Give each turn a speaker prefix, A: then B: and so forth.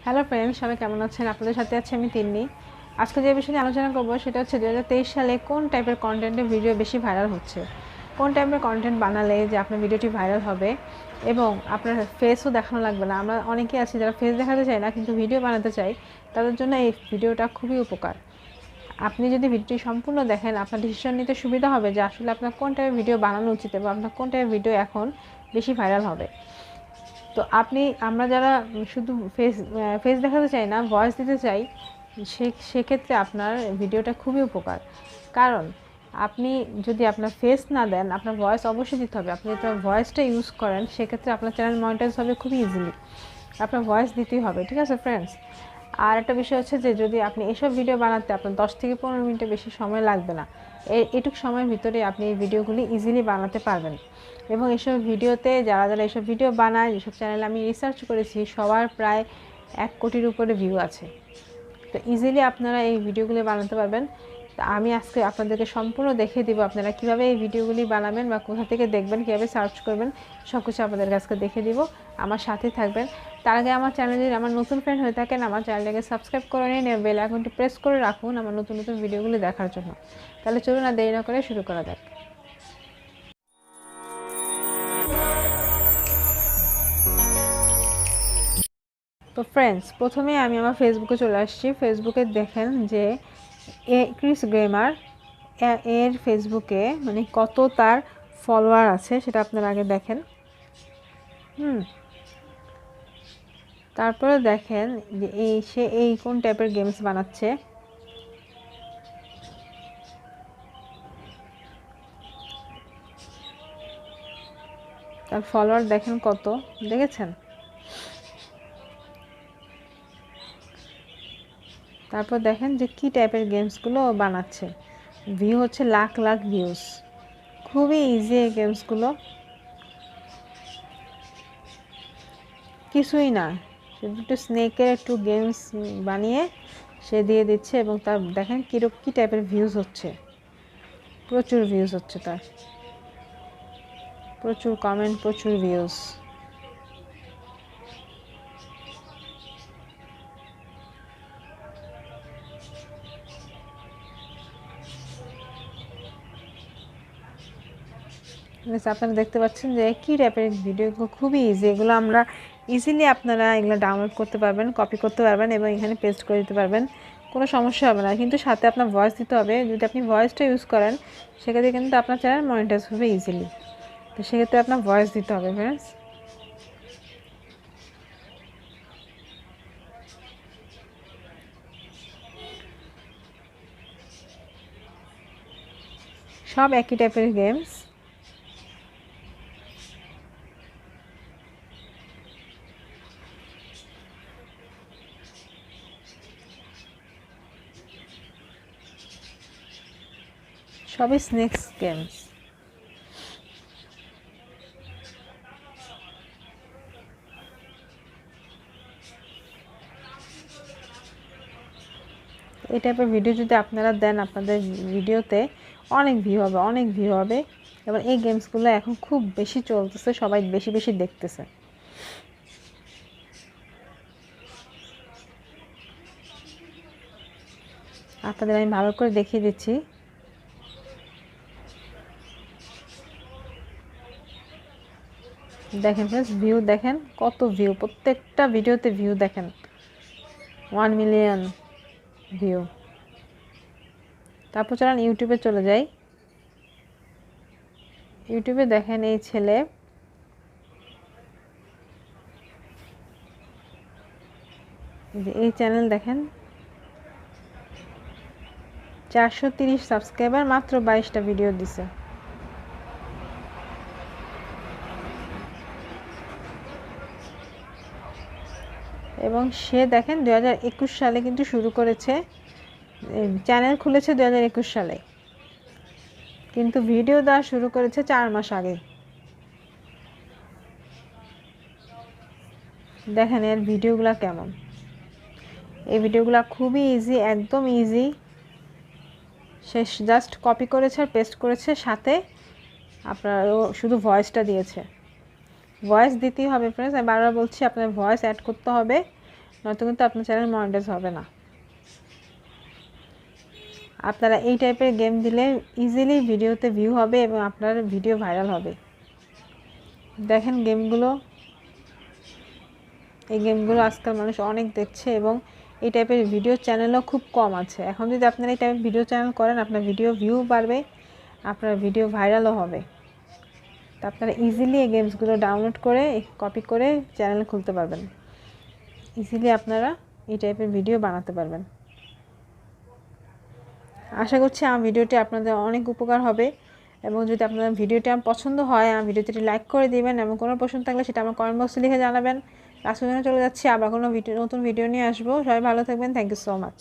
A: Hello friends, সবাই কেমন আছেন? আপনাদের সাথে আছি আমি তিন্নি। আজকে যে বিষয়ে আলোচনা করব সেটা হচ্ছে 2023 সালে কোন টাইপের কন্টেন্টের ভিডিও বেশি ভাইরাল হচ্ছে, কোন টাইপের কন্টেন্ট বানালে যে আপনার ভিডিওটি ভাইরাল হবে এবং আপনার ফেসও দেখানো লাগবে না। আমরা অনেকেই আছি যারা ফেস দেখাতে চাই না কিন্তু ভিডিও বানাতে চাই, তাদের জন্য এই ভিডিওটা খুবই উপকার। আপনি যদি ভিডিওটি সম্পূর্ণ দেখেন আপনার ডিসিশন নিতে সুবিধা হবে যে আসলে আপনার কোন টাইপের ভিডিও বানানো উচিত এবং আপনার কোন টাইপের ভিডিও এখন বেশি ভাইরাল হবে। তো আমরা যারা শুধু ফেস দেখাতে চাই না, ভয়েস দিতে চাই, সেক্ষেত্রে আপনার ভিডিওটা খুবই উপকার। কারণ আপনি যদি আপনার ফেস না দেন, আপনার ভয়েস অবশ্যই দিতে হবে। আপনি যদি ভয়েসটা ইউজ করেন সেক্ষেত্রে আপনার চ্যানেল মনিটাইজ হবে খুবই ইজিলি। আপনার ভয়েস দিতেই হবে, ঠিক আছে ফ্রেন্ডস? আর একটা বিষয় হচ্ছে যে যদি আপনি এসব ভিডিও বানাতে আপনার 10 থেকে 15 মিনিটের বেশি সময় লাগবে না। এটুকু সময়ের ভিতরে আপনি এই ভিডিওগুলি ইজিলি বানাতে পারবেন। এবং এসব ভিডিওতে যারা যারা এসব ভিডিও বানায়, যেসব চ্যানেলে আমি রিসার্চ করেছি, সবার প্রায় 1 কোটির উপরে ভিউ আছে। তো ইজিলি আপনারা এই ভিডিওগুলি বানাতে পারবেন। তো আমি আজকে আপনাদেরকে সম্পূর্ণ দেখিয়ে দিব আপনারা কীভাবে এই ভিডিওগুলি বানাবেন বা কোথা থেকে দেখবেন, কীভাবে সার্চ করবেন, সব কিছু আপনাদের কাছে দেখিয়ে দিব। আমার সাথেই থাকবেন। তার আগে আমার চ্যানেলে আমার নতুন ফ্রেন্ড হয়ে থাকেন, আমার চ্যানেলটাকে সাবস্ক্রাইব করে নিন এবং বেল আইকনটি প্রেস করে রাখুন আমার নতুন নতুন ভিডিওগুলি দেখার জন্য। তাহলে চলুন আর দেরি না করে শুরু করা যাক। তো ফ্রেন্ডস, প্রথমে আমি আমার ফেসবুকে চলে আসছি। ফেসবুকে দেখেন যে ক্রিস গেমার এর ফেসবুকে মানে কত তার ফলোয়ার আছে সেটা আপনারা আগে দেখেন। তারপরে দেখেন যে সে কোন টাইপের গেমস বানাচ্ছে। তার ফলোয়ার দেখেন কত, দেখেছেন? তারপর দেখেন যে কি টাইপের গেমসগুলো বানাচ্ছে। ভিউ হচ্ছে লাখ লাখ ভিউজ। খুবই ইজি এই গেমসগুলো, কিছুই না, শুধু একটু স্নেকের একটু গেমস বানিয়ে সে দিয়ে দিচ্ছে এবং তার দেখেন কী টাইপের ভিউজ হচ্ছে। প্রচুর ভিউজ হচ্ছে তার, প্রচুর কমেন্ট, প্রচুর ভিউজ। আপনারা দেখতে পাচ্ছেন যে কী টাইপের ভিডিওগুলো খুবই ইজি। এগুলো আমরা ইজিলি আপনারা এগুলো ডাউনলোড করতে পারবেন, কপি করতে পারবেন এবং এখানে পেস্ট করে দিতে পারবেন, কোনো সমস্যা হবে না। কিন্তু সাথে আপনার ভয়েস দিতে হবে। যদি আপনি ভয়েসটা ইউজ করেন সেক্ষেত্রে কিন্তু আপনার চ্যানেল মনিটাইজ হবে ইজিলি। তো সেক্ষেত্রে আপনার ভয়েস দিতে হবে ফ্রেন্ডস। সব একই টাইপের গেমস। সবই স্নেক্স গেমস। এই টাইপের ভিডিও যদি আপনারা দেন আপনাদের ভিডিওতে অনেক ভিউ হবে, অনেক ভিউ হবে। এবার এই গেমসগুলো এখন খুব বেশি চলতেছে, সবাই বেশি বেশি দেখতেছে। আপনাদের আমি ভালো করে দেখিয়ে দিচ্ছি। দেখেন ফ্রেন্ডস, ভিউ দেখেন কত ভিউ, প্রত্যেকটা ভিডিওতে ভিউ দেখেন 1 মিলিয়ন ভিউ। তারপর চলেন ইউটিউবে চলে যাই। ইউটিউবে দেখেন এই ছেলে এই চ্যানেল দেখেন 430 সাবস্ক্রাইবার, মাত্র 22টা ভিডিও দিছে। এবং সে দেখেন 2021 সালে কিন্তু শুরু করেছে, চ্যানেল খুলেছে 2021 সালে, কিন্তু ভিডিও দেওয়া শুরু করেছে 4 মাস আগে। দেখেন এর ভিডিওগুলো কেমন। এই ভিডিওগুলো খুবই ইজি, একদম ইজি। সে জাস্ট কপি করেছে আর পেস্ট করেছে, সাথে আপনার শুধু ভয়েসটা দিয়েছে। ভয়েস দিতেই হবে ফ্রেন্ডস, আমি বারবার বলছি আপনার ভয়েস অ্যাড করতে হবে। নয়তো কিন্তু আপনার চ্যানেল মনিটাইজ হবে না। আপনারা এই টাইপের গেম দিলে ইজিলি ভিডিওতে ভিউ হবে এবং আপনার ভিডিও ভাইরাল হবে। দেখেন গেমগুলো, এই গেমগুলো আজকাল মানুষ অনেক দেখছে এবং এই টাইপের ভিডিও চ্যানেলও খুব কম আছে। এখন যদি আপনারা এই টাইপের ভিডিও চ্যানেল করেন, আপনার ভিডিও ভিউ বাড়বে, আপনার ভিডিও ভাইরালও হবে। তো আপনারা ইজিলি এই গেমসগুলো ডাউনলোড করে কপি করে চ্যানেল খুলতে পারবেন। ইজিলি আপনারা এই টাইপের ভিডিও বানাতে পারবেন। আশা করছি আমার ভিডিওটি আপনাদের অনেক উপকার হবে এবং যদি আপনাদের ভিডিওটি আমার পছন্দ হয় আমার ভিডিওটি লাইক করে দিবেন এবং কোনো প্রশ্ন থাকলে সেটা আমার কমেন্ট বক্সে লিখে জানাবেন। আজকের জন্য চলে যাচ্ছি, আবার কোনো নতুন ভিডিও নিয়ে আসবো। সবাই ভালো থাকবেন। Thank you so much.